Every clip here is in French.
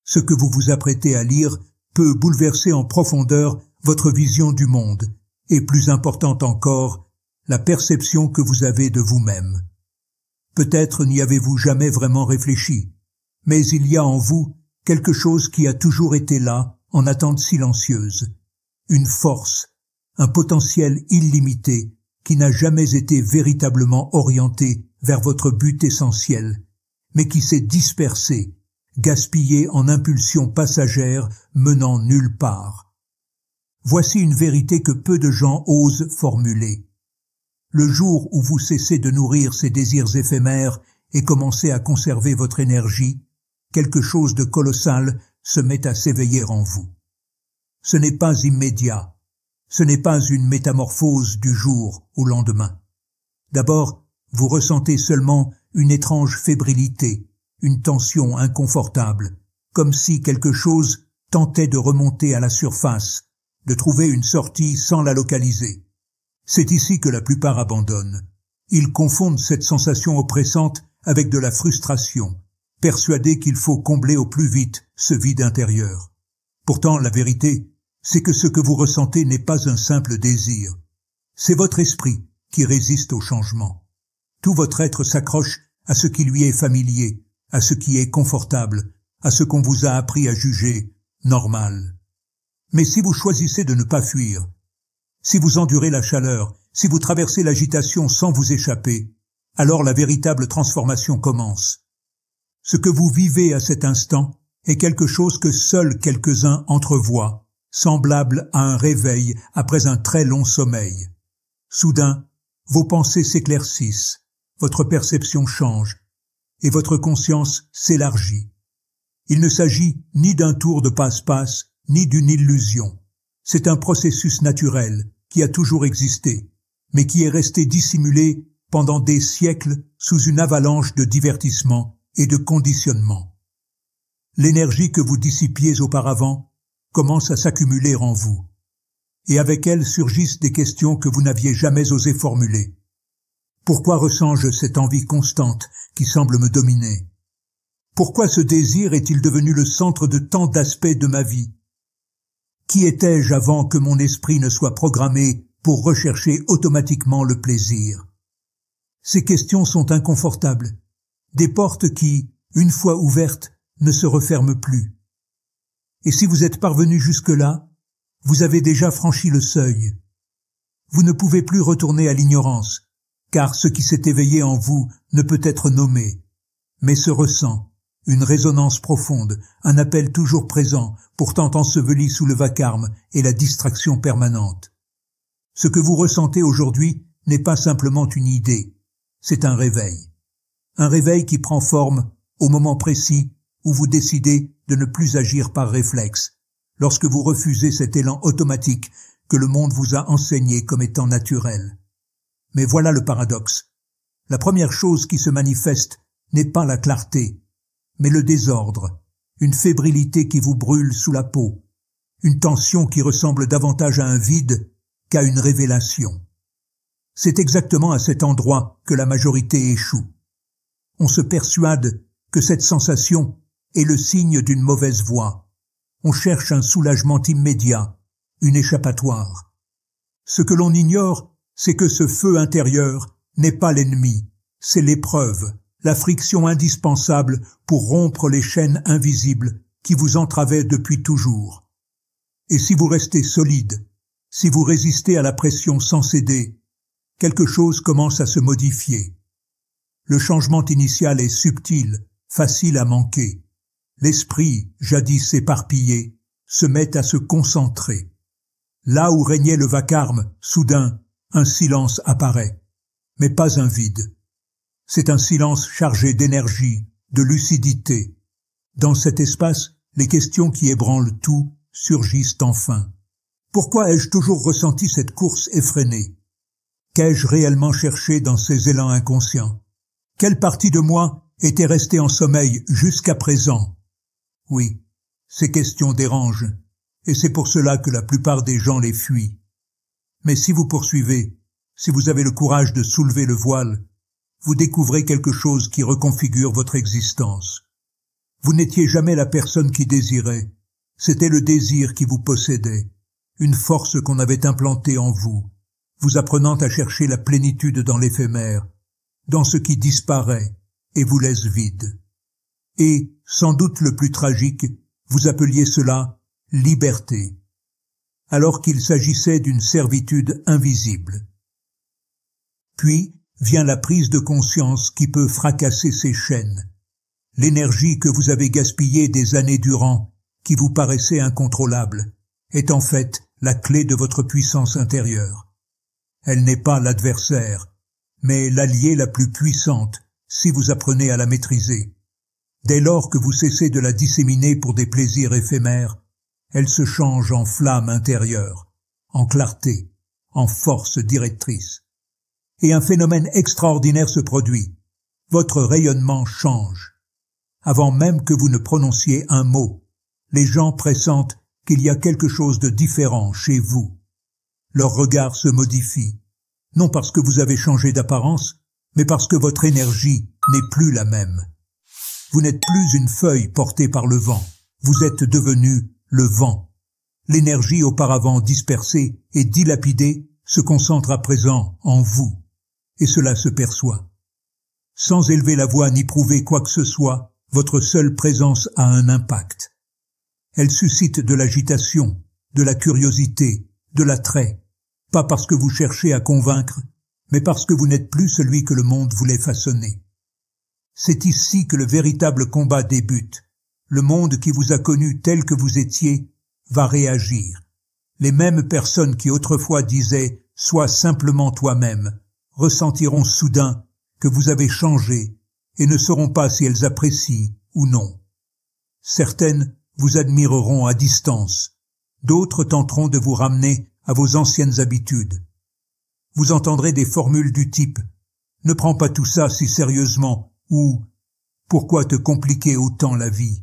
Ce que vous vous apprêtez à lire peut bouleverser en profondeur votre vision du monde, et plus important encore, la perception que vous avez de vous-même. Peut-être n'y avez-vous jamais vraiment réfléchi, mais il y a en vous quelque chose qui a toujours été là, en attente silencieuse, une force, un potentiel illimité qui n'a jamais été véritablement orienté vers votre but essentiel, mais qui s'est dispersé, gaspillé en impulsions passagères menant nulle part. Voici une vérité que peu de gens osent formuler. Le jour où vous cessez de nourrir ces désirs éphémères et commencez à conserver votre énergie, quelque chose de colossal se met à s'éveiller en vous. Ce n'est pas immédiat, ce n'est pas une métamorphose du jour au lendemain. D'abord, vous ressentez seulement une étrange fébrilité, une tension inconfortable, comme si quelque chose tentait de remonter à la surface, de trouver une sortie sans la localiser. C'est ici que la plupart abandonnent. Ils confondent cette sensation oppressante avec de la frustration, persuadés qu'il faut combler au plus vite ce vide intérieur. Pourtant, la vérité, c'est que ce que vous ressentez n'est pas un simple désir. C'est votre esprit qui résiste au changement. Tout votre être s'accroche à ce qui lui est familier, à ce qui est confortable, à ce qu'on vous a appris à juger normal. Mais si vous choisissez de ne pas fuir, si vous endurez la chaleur, si vous traversez l'agitation sans vous échapper, alors la véritable transformation commence. Ce que vous vivez à cet instant est quelque chose que seuls quelques-uns entrevoient, semblable à un réveil après un très long sommeil. Soudain, vos pensées s'éclaircissent, votre perception change, et votre conscience s'élargit. Il ne s'agit ni d'un tour de passe-passe, ni d'une illusion. C'est un processus naturel qui a toujours existé, mais qui est resté dissimulé pendant des siècles sous une avalanche de divertissements et de conditionnements. L'énergie que vous dissipiez auparavant commence à s'accumuler en vous, et avec elle surgissent des questions que vous n'aviez jamais osé formuler. Pourquoi ressens-je cette envie constante qui semble me dominer? Pourquoi ce désir est-il devenu le centre de tant d'aspects de ma vie? Qui étais-je avant que mon esprit ne soit programmé pour rechercher automatiquement le plaisir? Ces questions sont inconfortables, des portes qui, une fois ouvertes, ne se referment plus. Et si vous êtes parvenu jusque-là, vous avez déjà franchi le seuil. Vous ne pouvez plus retourner à l'ignorance, car ce qui s'est éveillé en vous ne peut être nommé, mais se ressent, une résonance profonde, un appel toujours présent, pourtant enseveli sous le vacarme et la distraction permanente. Ce que vous ressentez aujourd'hui n'est pas simplement une idée, c'est un réveil qui prend forme au moment précis où vous décidez de ne plus agir par réflexe, lorsque vous refusez cet élan automatique que le monde vous a enseigné comme étant naturel. Mais voilà le paradoxe. La première chose qui se manifeste n'est pas la clarté, mais le désordre, une fébrilité qui vous brûle sous la peau, une tension qui ressemble davantage à un vide qu'à une révélation. C'est exactement à cet endroit que la majorité échoue. On se persuade que cette sensation est le signe d'une mauvaise voie. On cherche un soulagement immédiat, une échappatoire. Ce que l'on ignore, c'est que ce feu intérieur n'est pas l'ennemi, c'est l'épreuve, la friction indispensable pour rompre les chaînes invisibles qui vous entravaient depuis toujours. Et si vous restez solide, si vous résistez à la pression sans céder, quelque chose commence à se modifier. Le changement initial est subtil, facile à manquer. L'esprit, jadis éparpillé, se met à se concentrer. Là où régnait le vacarme, soudain, un silence apparaît, mais pas un vide. C'est un silence chargé d'énergie, de lucidité. Dans cet espace, les questions qui ébranlent tout surgissent enfin. Pourquoi ai-je toujours ressenti cette course effrénée? Qu'ai-je réellement cherché dans ces élans inconscients? Quelle partie de moi était restée en sommeil jusqu'à présent? Oui, ces questions dérangent, et c'est pour cela que la plupart des gens les fuient. Mais si vous poursuivez, si vous avez le courage de soulever le voile, vous découvrez quelque chose qui reconfigure votre existence. Vous n'étiez jamais la personne qui désirait. C'était le désir qui vous possédait, une force qu'on avait implantée en vous, vous apprenant à chercher la plénitude dans l'éphémère, dans ce qui disparaît et vous laisse vide. Et, sans doute le plus tragique, vous appeliez cela liberté, alors qu'il s'agissait d'une servitude invisible. Puis vient la prise de conscience qui peut fracasser ces chaînes. L'énergie que vous avez gaspillée des années durant, qui vous paraissait incontrôlable, est en fait la clé de votre puissance intérieure. Elle n'est pas l'adversaire, mais l'alliée la plus puissante, si vous apprenez à la maîtriser. Dès lors que vous cessez de la disséminer pour des plaisirs éphémères, elle se change en flamme intérieure, en clarté, en force directrice. Et un phénomène extraordinaire se produit. Votre rayonnement change. Avant même que vous ne prononciez un mot, les gens pressentent qu'il y a quelque chose de différent chez vous. Leur regard se modifie, non parce que vous avez changé d'apparence, mais parce que votre énergie n'est plus la même. Vous n'êtes plus une feuille portée par le vent, vous êtes devenu le vent. L'énergie auparavant dispersée et dilapidée se concentre à présent en vous, et cela se perçoit. Sans élever la voix ni prouver quoi que ce soit, votre seule présence a un impact. Elle suscite de l'agitation, de la curiosité, de l'attrait, pas parce que vous cherchez à convaincre, mais parce que vous n'êtes plus celui que le monde voulait façonner. C'est ici que le véritable combat débute. Le monde qui vous a connu tel que vous étiez va réagir. Les mêmes personnes qui autrefois disaient « sois simplement toi-même » ressentiront soudain que vous avez changé et ne sauront pas si elles apprécient ou non. Certaines vous admireront à distance, d'autres tenteront de vous ramener à vos anciennes habitudes. Vous entendrez des formules du type « ne prends pas tout ça si sérieusement » ou « pourquoi te compliquer autant la vie ?»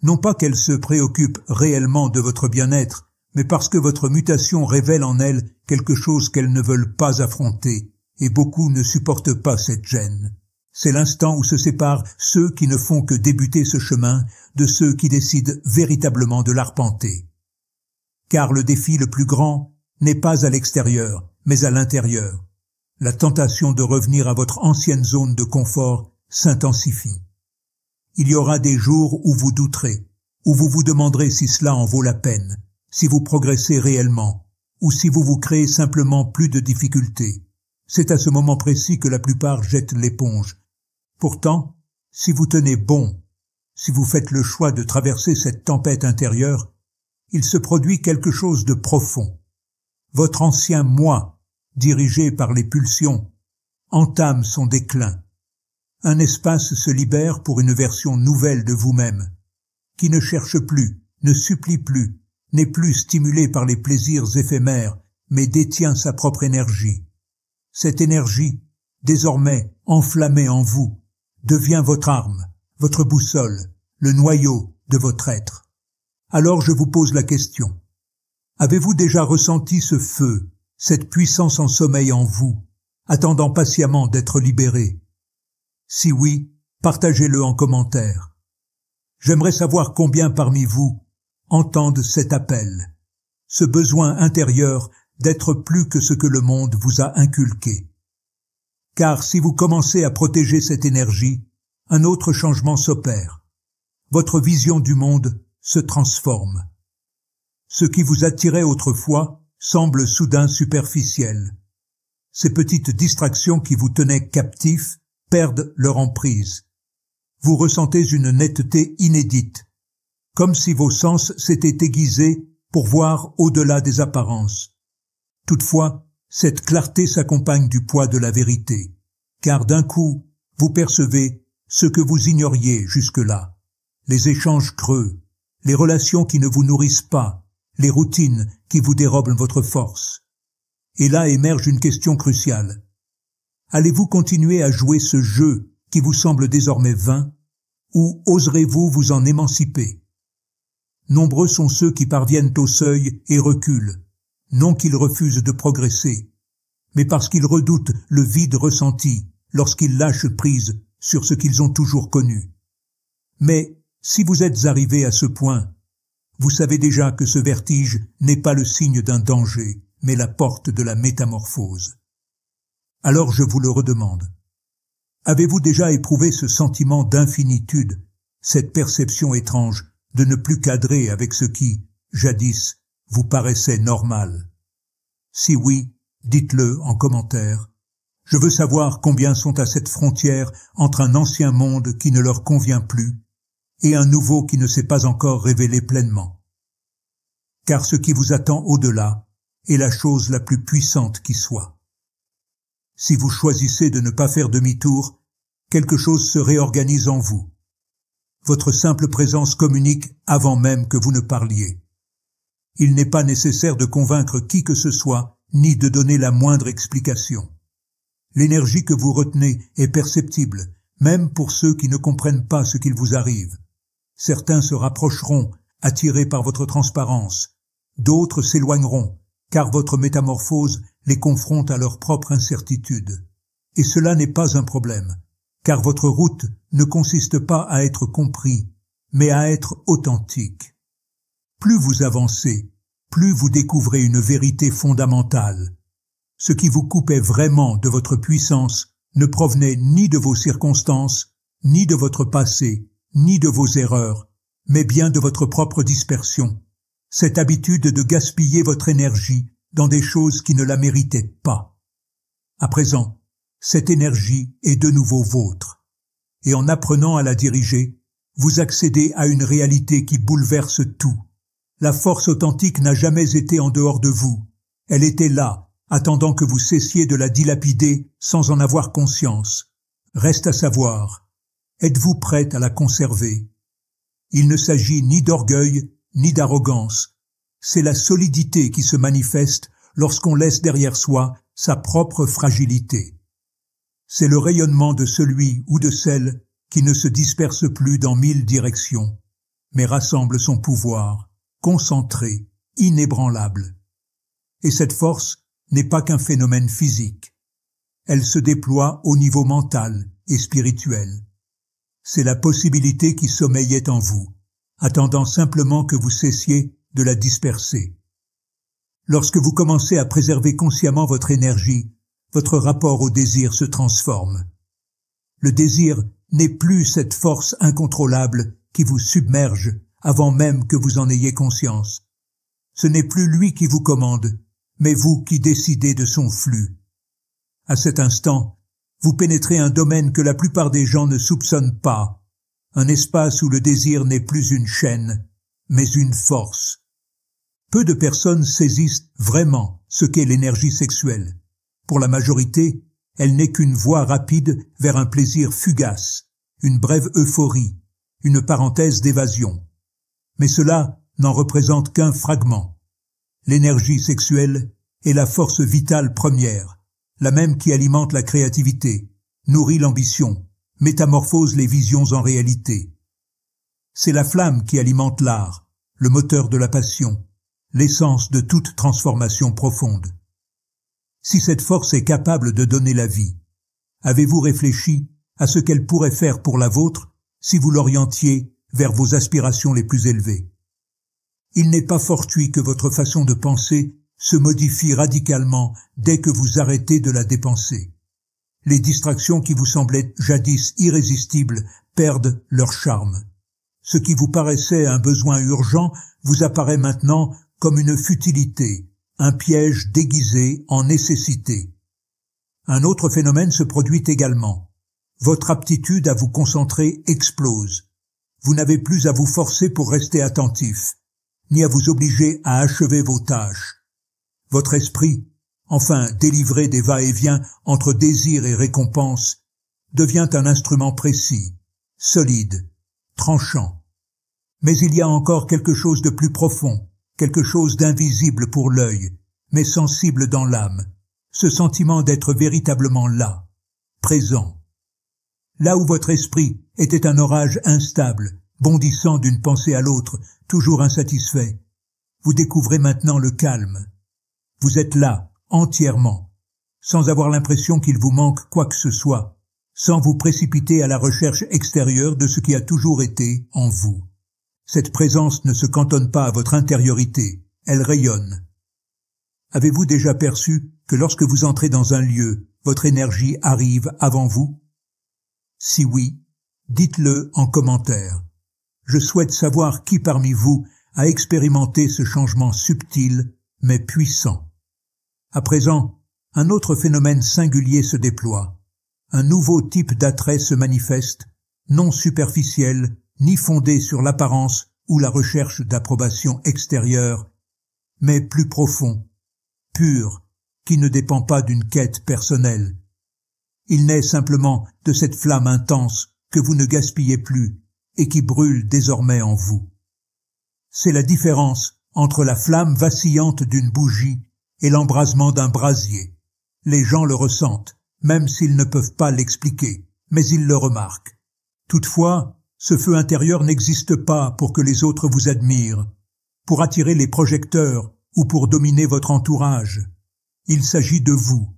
Non pas qu'elles se préoccupent réellement de votre bien-être, mais parce que votre mutation révèle en elles quelque chose qu'elles ne veulent pas affronter, et beaucoup ne supportent pas cette gêne. C'est l'instant où se séparent ceux qui ne font que débuter ce chemin de ceux qui décident véritablement de l'arpenter. Car le défi le plus grand n'est pas à l'extérieur, mais à l'intérieur. La tentation de revenir à votre ancienne zone de confort s'intensifie. Il y aura des jours où vous douterez, où vous vous demanderez si cela en vaut la peine, si vous progressez réellement, ou si vous vous créez simplement plus de difficultés. C'est à ce moment précis que la plupart jettent l'éponge. Pourtant, si vous tenez bon, si vous faites le choix de traverser cette tempête intérieure, il se produit quelque chose de profond. Votre ancien moi, dirigé par les pulsions, entame son déclin. Un espace se libère pour une version nouvelle de vous-même, qui ne cherche plus, ne supplie plus, n'est plus stimulé par les plaisirs éphémères, mais détient sa propre énergie. Cette énergie, désormais enflammée en vous, devient votre arme, votre boussole, le noyau de votre être. Alors je vous pose la question. Avez-vous déjà ressenti ce feu, cette puissance en sommeil en vous, attendant patiemment d'être libéré? Si oui, partagez-le en commentaire. J'aimerais savoir combien parmi vous entendent cet appel, ce besoin intérieur d'être plus que ce que le monde vous a inculqué. Car si vous commencez à protéger cette énergie, un autre changement s'opère. Votre vision du monde se transforme. Ce qui vous attirait autrefois semble soudain superficiel. Ces petites distractions qui vous tenaient captifs perdent leur emprise. Vous ressentez une netteté inédite, comme si vos sens s'étaient aiguisés pour voir au-delà des apparences. Toutefois, cette clarté s'accompagne du poids de la vérité, car d'un coup, vous percevez ce que vous ignoriez jusque-là, les échanges creux, les relations qui ne vous nourrissent pas, les routines qui vous dérobent votre force. Et là émerge une question cruciale. Allez-vous continuer à jouer ce jeu qui vous semble désormais vain, ou oserez-vous vous en émanciper? Nombreux sont ceux qui parviennent au seuil et reculent, non qu'ils refusent de progresser, mais parce qu'ils redoutent le vide ressenti lorsqu'ils lâchent prise sur ce qu'ils ont toujours connu. Mais si vous êtes arrivé à ce point, vous savez déjà que ce vertige n'est pas le signe d'un danger, mais la porte de la métamorphose. Alors je vous le redemande. Avez-vous déjà éprouvé ce sentiment d'infinitude, cette perception étrange de ne plus cadrer avec ce qui, jadis, vous paraissait normal? Si oui, dites-le en commentaire. Je veux savoir combien sont à cette frontière entre un ancien monde qui ne leur convient plus et un nouveau qui ne s'est pas encore révélé pleinement. Car ce qui vous attend au-delà est la chose la plus puissante qui soit. Si vous choisissez de ne pas faire demi-tour, quelque chose se réorganise en vous. Votre simple présence communique avant même que vous ne parliez. Il n'est pas nécessaire de convaincre qui que ce soit, ni de donner la moindre explication. L'énergie que vous retenez est perceptible, même pour ceux qui ne comprennent pas ce qu'il vous arrive. Certains se rapprocheront, attirés par votre transparence. D'autres s'éloigneront, car votre métamorphose les confronte à leur propre incertitude. Et cela n'est pas un problème, car votre route ne consiste pas à être compris, mais à être authentique. Plus vous avancez, plus vous découvrez une vérité fondamentale. Ce qui vous coupait vraiment de votre puissance ne provenait ni de vos circonstances, ni de votre passé, ni de vos erreurs, mais bien de votre propre dispersion, cette habitude de gaspiller votre énergie dans des choses qui ne la méritaient pas. À présent, cette énergie est de nouveau vôtre, et en apprenant à la diriger, vous accédez à une réalité qui bouleverse tout. La force authentique n'a jamais été en dehors de vous, elle était là, attendant que vous cessiez de la dilapider sans en avoir conscience. Reste à savoir, êtes-vous prête à la conserver? Il ne s'agit ni d'orgueil, ni d'arrogance. C'est la solidité qui se manifeste lorsqu'on laisse derrière soi sa propre fragilité. C'est le rayonnement de celui ou de celle qui ne se disperse plus dans 1000 directions, mais rassemble son pouvoir, concentré, inébranlable. Et cette force n'est pas qu'un phénomène physique. Elle se déploie au niveau mental et spirituel. C'est la possibilité qui sommeillait en vous, attendant simplement que vous cessiez de la disperser. Lorsque vous commencez à préserver consciemment votre énergie, votre rapport au désir se transforme. Le désir n'est plus cette force incontrôlable qui vous submerge avant même que vous en ayez conscience. Ce n'est plus lui qui vous commande, mais vous qui décidez de son flux. À cet instant, vous pénétrez un domaine que la plupart des gens ne soupçonnent pas, un espace où le désir n'est plus une chaîne, mais une force. Peu de personnes saisissent vraiment ce qu'est l'énergie sexuelle. Pour la majorité, elle n'est qu'une voie rapide vers un plaisir fugace, une brève euphorie, une parenthèse d'évasion. Mais cela n'en représente qu'un fragment. L'énergie sexuelle est la force vitale première, la même qui alimente la créativité, nourrit l'ambition, métamorphose les visions en réalité. C'est la flamme qui alimente l'art, le moteur de la passion, l'essence de toute transformation profonde. Si cette force est capable de donner la vie, avez-vous réfléchi à ce qu'elle pourrait faire pour la vôtre si vous l'orientiez vers vos aspirations les plus élevées? Il n'est pas fortuit que votre façon de penser se modifie radicalement dès que vous arrêtez de la dépenser. Les distractions qui vous semblaient jadis irrésistibles perdent leur charme. Ce qui vous paraissait un besoin urgent vous apparaît maintenant comme une futilité, un piège déguisé en nécessité. Un autre phénomène se produit également. Votre aptitude à vous concentrer explose. Vous n'avez plus à vous forcer pour rester attentif, ni à vous obliger à achever vos tâches. Votre esprit, enfin délivré des va-et-vient entre désir et récompense, devient un instrument précis, solide, tranchant. Mais il y a encore quelque chose de plus profond, quelque chose d'invisible pour l'œil, mais sensible dans l'âme, ce sentiment d'être véritablement là, présent. Là où votre esprit était un orage instable, bondissant d'une pensée à l'autre, toujours insatisfait, vous découvrez maintenant le calme. Vous êtes là, entièrement, sans avoir l'impression qu'il vous manque quoi que ce soit, sans vous précipiter à la recherche extérieure de ce qui a toujours été en vous. Cette présence ne se cantonne pas à votre intériorité, elle rayonne. Avez-vous déjà perçu que lorsque vous entrez dans un lieu, votre énergie arrive avant vous? Si oui, dites-le en commentaire. Je souhaite savoir qui parmi vous a expérimenté ce changement subtil mais puissant. À présent, un autre phénomène singulier se déploie. Un nouveau type d'attrait se manifeste, non superficiel, ni fondé sur l'apparence ou la recherche d'approbation extérieure, mais plus profond, pur, qui ne dépend pas d'une quête personnelle. Il naît simplement de cette flamme intense que vous ne gaspillez plus et qui brûle désormais en vous. C'est la différence entre la flamme vacillante d'une bougie et l'embrasement d'un brasier. Les gens le ressentent, même s'ils ne peuvent pas l'expliquer, mais ils le remarquent. Toutefois, ce feu intérieur n'existe pas pour que les autres vous admirent, pour attirer les projecteurs ou pour dominer votre entourage. Il s'agit de vous,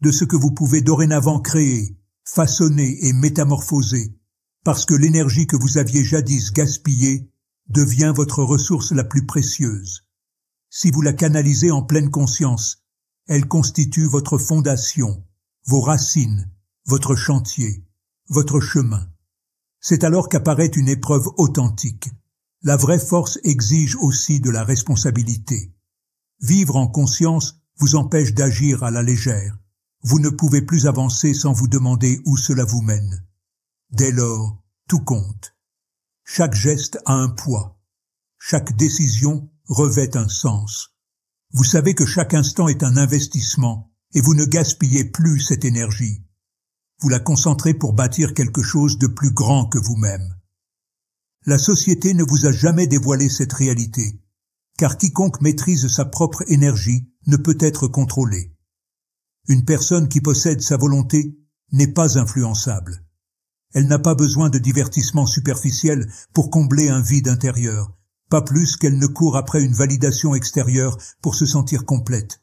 de ce que vous pouvez dorénavant créer, façonner et métamorphoser, parce que l'énergie que vous aviez jadis gaspillée devient votre ressource la plus précieuse. Si vous la canalisez en pleine conscience, elle constitue votre fondation, vos racines, votre chantier, votre chemin. C'est alors qu'apparaît une épreuve authentique. La vraie force exige aussi de la responsabilité. Vivre en conscience vous empêche d'agir à la légère. Vous ne pouvez plus avancer sans vous demander où cela vous mène. Dès lors, tout compte. Chaque geste a un poids. Chaque décision revêt un sens. Vous savez que chaque instant est un investissement et vous ne gaspillez plus cette énergie. Vous la concentrez pour bâtir quelque chose de plus grand que vous-même. La société ne vous a jamais dévoilé cette réalité, car quiconque maîtrise sa propre énergie ne peut être contrôlé. Une personne qui possède sa volonté n'est pas influençable. Elle n'a pas besoin de divertissement superficiel pour combler un vide intérieur, pas plus qu'elle ne court après une validation extérieure pour se sentir complète.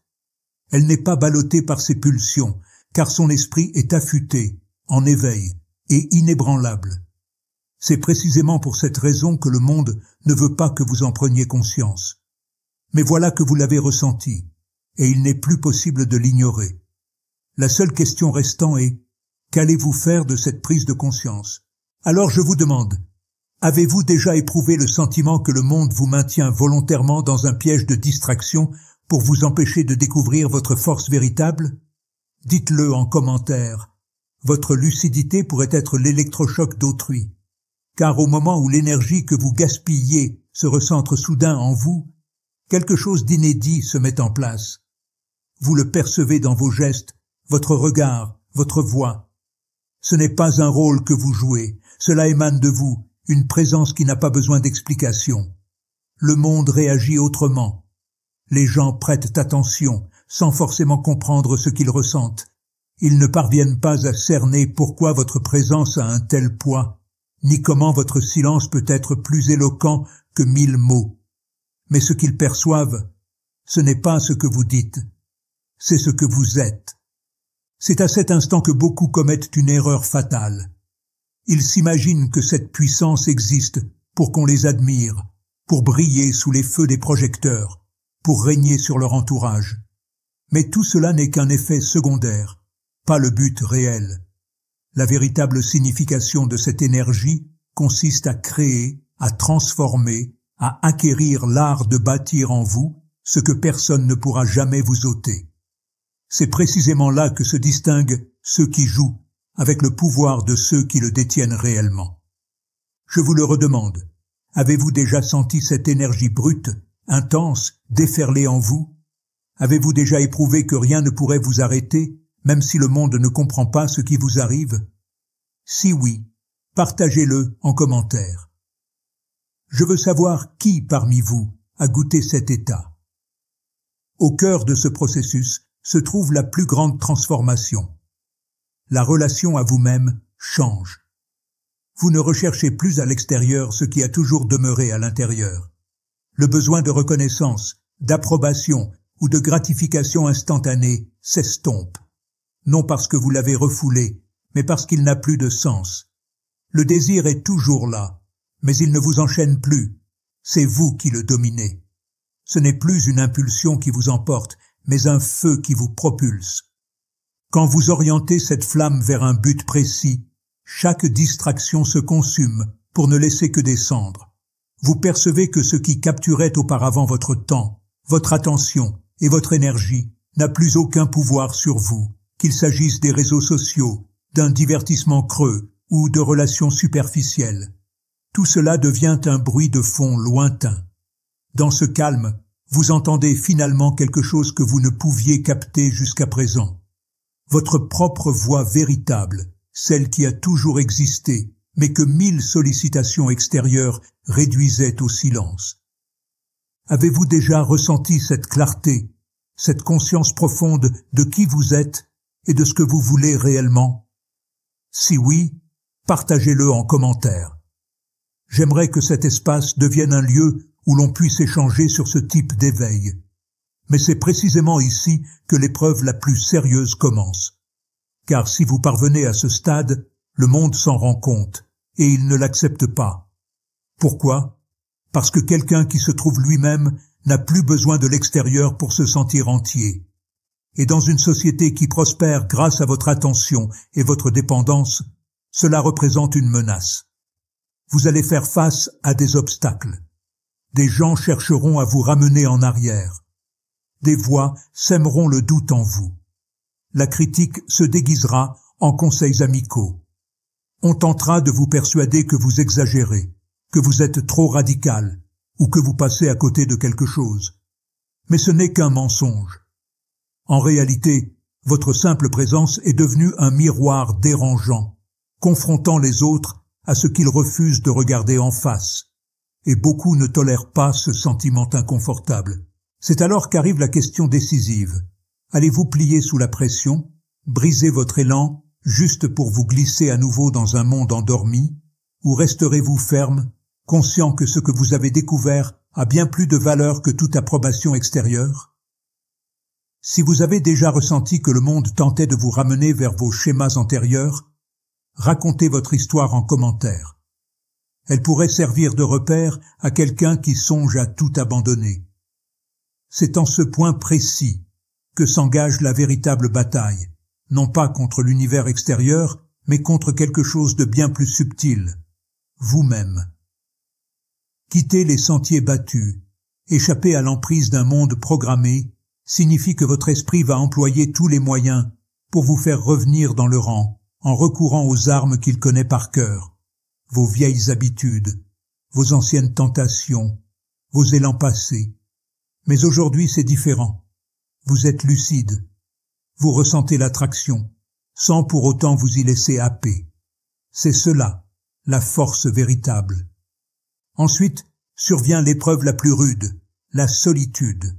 Elle n'est pas ballottée par ses pulsions, car son esprit est affûté, en éveil et inébranlable. C'est précisément pour cette raison que le monde ne veut pas que vous en preniez conscience. Mais voilà que vous l'avez ressenti, et il n'est plus possible de l'ignorer. La seule question restant est: qu'allez-vous faire de cette prise de conscience? Alors je vous demande, avez-vous déjà éprouvé le sentiment que le monde vous maintient volontairement dans un piège de distraction pour vous empêcher de découvrir votre force véritable? Dites-le en commentaire. Votre lucidité pourrait être l'électrochoc d'autrui. Car au moment où l'énergie que vous gaspillez se recentre soudain en vous, quelque chose d'inédit se met en place. Vous le percevez dans vos gestes, votre regard, votre voix. Ce n'est pas un rôle que vous jouez, cela émane de vous, une présence qui n'a pas besoin d'explication. Le monde réagit autrement. Les gens prêtent attention, sans forcément comprendre ce qu'ils ressentent. Ils ne parviennent pas à cerner pourquoi votre présence a un tel poids, ni comment votre silence peut être plus éloquent que 1000 mots. Mais ce qu'ils perçoivent, ce n'est pas ce que vous dites, c'est ce que vous êtes. C'est à cet instant que beaucoup commettent une erreur fatale. Ils s'imaginent que cette puissance existe pour qu'on les admire, pour briller sous les feux des projecteurs, pour régner sur leur entourage. Mais tout cela n'est qu'un effet secondaire, pas le but réel. La véritable signification de cette énergie consiste à créer, à transformer, à acquérir l'art de bâtir en vous ce que personne ne pourra jamais vous ôter. C'est précisément là que se distinguent ceux qui jouent avec le pouvoir de ceux qui le détiennent réellement. Je vous le redemande, avez-vous déjà senti cette énergie brute, intense, déferler en vous? Avez-vous déjà éprouvé que rien ne pourrait vous arrêter, même si le monde ne comprend pas ce qui vous arrive? Si oui, partagez-le en commentaire. Je veux savoir qui parmi vous a goûté cet état. Au cœur de ce processus se trouve la plus grande transformation. La relation à vous-même change. Vous ne recherchez plus à l'extérieur ce qui a toujours demeuré à l'intérieur. Le besoin de reconnaissance, d'approbation ou de gratification instantanée s'estompe. Non parce que vous l'avez refoulé, mais parce qu'il n'a plus de sens. Le désir est toujours là, mais il ne vous enchaîne plus. C'est vous qui le dominez. Ce n'est plus une impulsion qui vous emporte, mais un feu qui vous propulse. Quand vous orientez cette flamme vers un but précis, chaque distraction se consume pour ne laisser que des cendres. Vous percevez que ce qui capturait auparavant votre temps, votre attention et votre énergie n'a plus aucun pouvoir sur vous, qu'il s'agisse des réseaux sociaux, d'un divertissement creux ou de relations superficielles. Tout cela devient un bruit de fond lointain. Dans ce calme, vous entendez finalement quelque chose que vous ne pouviez capter jusqu'à présent. Votre propre voix véritable, celle qui a toujours existé, mais que 1000 sollicitations extérieures réduisaient au silence. Avez-vous déjà ressenti cette clarté, cette conscience profonde de qui vous êtes et de ce que vous voulez réellement? Si oui, partagez-le en commentaire. J'aimerais que cet espace devienne un lieu où l'on puisse échanger sur ce type d'éveil. Mais c'est précisément ici que l'épreuve la plus sérieuse commence. Car si vous parvenez à ce stade, le monde s'en rend compte, et il ne l'accepte pas. Pourquoi? Parce que quelqu'un qui se trouve lui-même n'a plus besoin de l'extérieur pour se sentir entier. Et dans une société qui prospère grâce à votre attention et votre dépendance, cela représente une menace. Vous allez faire face à des obstacles. Des gens chercheront à vous ramener en arrière. Des voix sèmeront le doute en vous. La critique se déguisera en conseils amicaux. On tentera de vous persuader que vous exagérez, que vous êtes trop radical ou que vous passez à côté de quelque chose. Mais ce n'est qu'un mensonge. En réalité, votre simple présence est devenue un miroir dérangeant, confrontant les autres à ce qu'ils refusent de regarder en face. Et beaucoup ne tolèrent pas ce sentiment inconfortable. C'est alors qu'arrive la question décisive. Allez-vous plier sous la pression, briser votre élan, juste pour vous glisser à nouveau dans un monde endormi, ou resterez-vous ferme, conscient que ce que vous avez découvert a bien plus de valeur que toute approbation extérieure? Si vous avez déjà ressenti que le monde tentait de vous ramener vers vos schémas antérieurs, racontez votre histoire en commentaire. Elle pourrait servir de repère à quelqu'un qui songe à tout abandonner. C'est en ce point précis que s'engage la véritable bataille, non pas contre l'univers extérieur, mais contre quelque chose de bien plus subtil, vous-même. Quitter les sentiers battus, échapper à l'emprise d'un monde programmé, signifie que votre esprit va employer tous les moyens pour vous faire revenir dans le rang, en recourant aux armes qu'il connaît par cœur. Vos vieilles habitudes, vos anciennes tentations, vos élans passés. Mais aujourd'hui c'est différent. Vous êtes lucide. Vous ressentez l'attraction, sans pour autant vous y laisser happer. C'est cela, la force véritable. Ensuite, survient l'épreuve la plus rude, la solitude.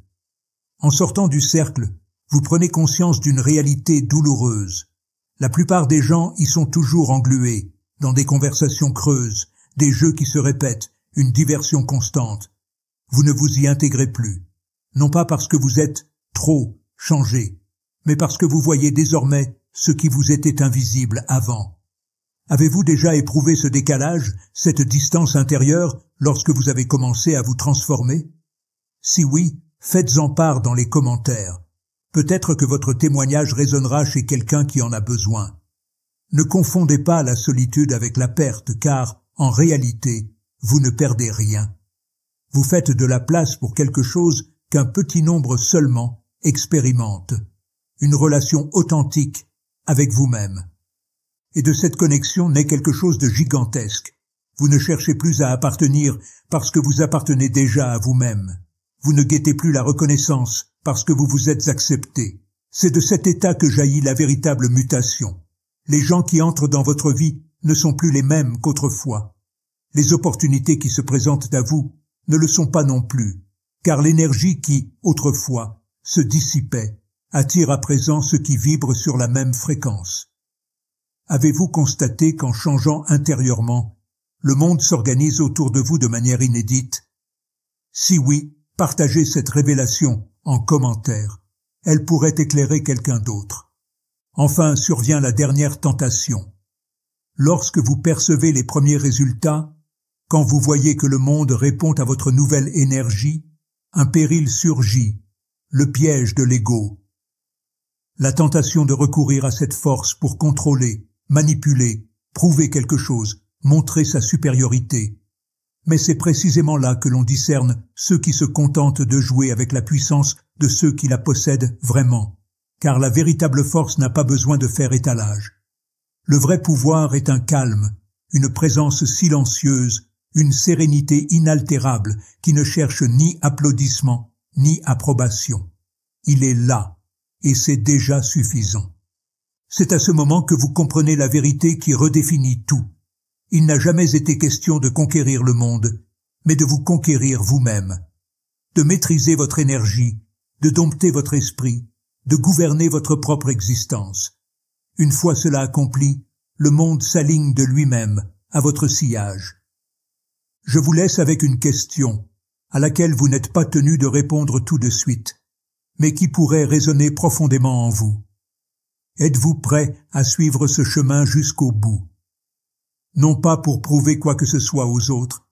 En sortant du cercle, vous prenez conscience d'une réalité douloureuse. La plupart des gens y sont toujours englués, dans des conversations creuses, des jeux qui se répètent, une diversion constante. Vous ne vous y intégrez plus, non pas parce que vous êtes trop changé, mais parce que vous voyez désormais ce qui vous était invisible avant. Avez-vous déjà éprouvé ce décalage, cette distance intérieure, lorsque vous avez commencé à vous transformer? Si oui, faites-en part dans les commentaires. Peut-être que votre témoignage résonnera chez quelqu'un qui en a besoin. Ne confondez pas la solitude avec la perte, car, en réalité, vous ne perdez rien. Vous faites de la place pour quelque chose qu'un petit nombre seulement expérimente, une relation authentique avec vous-même. Et de cette connexion naît quelque chose de gigantesque. Vous ne cherchez plus à appartenir parce que vous appartenez déjà à vous-même. Vous ne guettez plus la reconnaissance parce que vous vous êtes accepté. C'est de cet état que jaillit la véritable mutation. Les gens qui entrent dans votre vie ne sont plus les mêmes qu'autrefois. Les opportunités qui se présentent à vous ne le sont pas non plus, car l'énergie qui, autrefois, se dissipait, attire à présent ceux qui vibrent sur la même fréquence. Avez-vous constaté qu'en changeant intérieurement, le monde s'organise autour de vous de manière inédite? Si oui, partagez cette révélation en commentaire. Elle pourrait éclairer quelqu'un d'autre. Enfin survient la dernière tentation. Lorsque vous percevez les premiers résultats, quand vous voyez que le monde répond à votre nouvelle énergie, un péril surgit, le piège de l'ego. La tentation de recourir à cette force pour contrôler, manipuler, prouver quelque chose, montrer sa supériorité. Mais c'est précisément là que l'on discerne ceux qui se contentent de jouer avec la puissance de ceux qui la possèdent vraiment, car la véritable force n'a pas besoin de faire étalage. Le vrai pouvoir est un calme, une présence silencieuse, une sérénité inaltérable qui ne cherche ni applaudissement, ni approbation. Il est là, et c'est déjà suffisant. C'est à ce moment que vous comprenez la vérité qui redéfinit tout. Il n'a jamais été question de conquérir le monde, mais de vous conquérir vous-même, de maîtriser votre énergie, de dompter votre esprit, de gouverner votre propre existence. Une fois cela accompli, le monde s'aligne de lui-même à votre sillage. Je vous laisse avec une question, à laquelle vous n'êtes pas tenu de répondre tout de suite, mais qui pourrait résonner profondément en vous. Êtes-vous prêt à suivre ce chemin jusqu'au bout? Non pas pour prouver quoi que ce soit aux autres,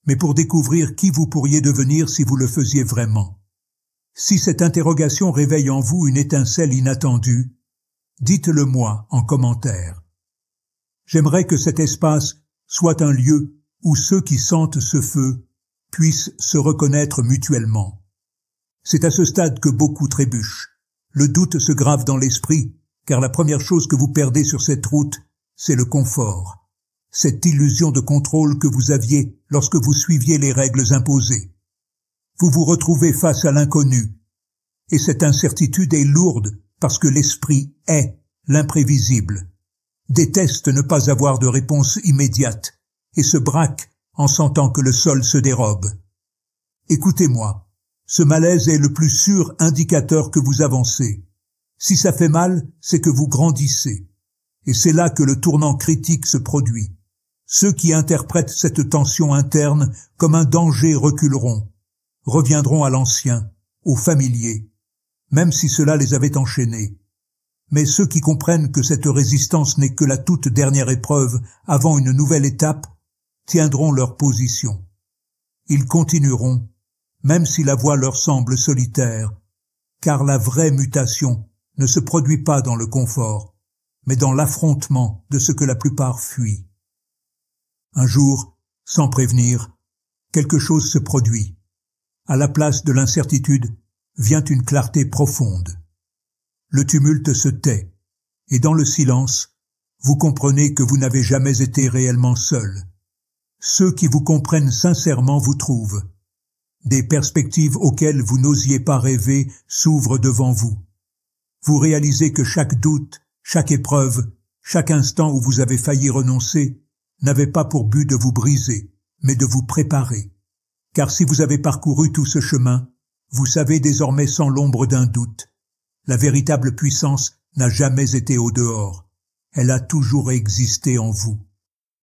mais pour découvrir qui vous pourriez devenir si vous le faisiez vraiment. Si cette interrogation réveille en vous une étincelle inattendue, dites-le moi en commentaire. J'aimerais que cet espace soit un lieu où ceux qui sentent ce feu puissent se reconnaître mutuellement. C'est à ce stade que beaucoup trébuchent. Le doute se grave dans l'esprit, car la première chose que vous perdez sur cette route, c'est le confort. Cette illusion de contrôle que vous aviez lorsque vous suiviez les règles imposées. Vous vous retrouvez face à l'inconnu, et cette incertitude est lourde parce que l'esprit est l'imprévisible, déteste ne pas avoir de réponse immédiate, et se braque en sentant que le sol se dérobe. Écoutez-moi, ce malaise est le plus sûr indicateur que vous avancez. Si ça fait mal, c'est que vous grandissez. Et c'est là que le tournant critique se produit. Ceux qui interprètent cette tension interne comme un danger reculeront, reviendront à l'ancien, au familier, même si cela les avait enchaînés. Mais ceux qui comprennent que cette résistance n'est que la toute dernière épreuve avant une nouvelle étape, tiendront leur position. Ils continueront, même si la voie leur semble solitaire, car la vraie mutation ne se produit pas dans le confort, mais dans l'affrontement de ce que la plupart fuient. Un jour, sans prévenir, quelque chose se produit. À la place de l'incertitude vient une clarté profonde. Le tumulte se tait, et dans le silence, vous comprenez que vous n'avez jamais été réellement seul. Ceux qui vous comprennent sincèrement vous trouvent. Des perspectives auxquelles vous n'osiez pas rêver s'ouvrent devant vous. Vous réalisez que chaque doute, chaque épreuve, chaque instant où vous avez failli renoncer, n'avait pas pour but de vous briser, mais de vous préparer. Car si vous avez parcouru tout ce chemin, vous savez désormais sans l'ombre d'un doute. La véritable puissance n'a jamais été au dehors. Elle a toujours existé en vous.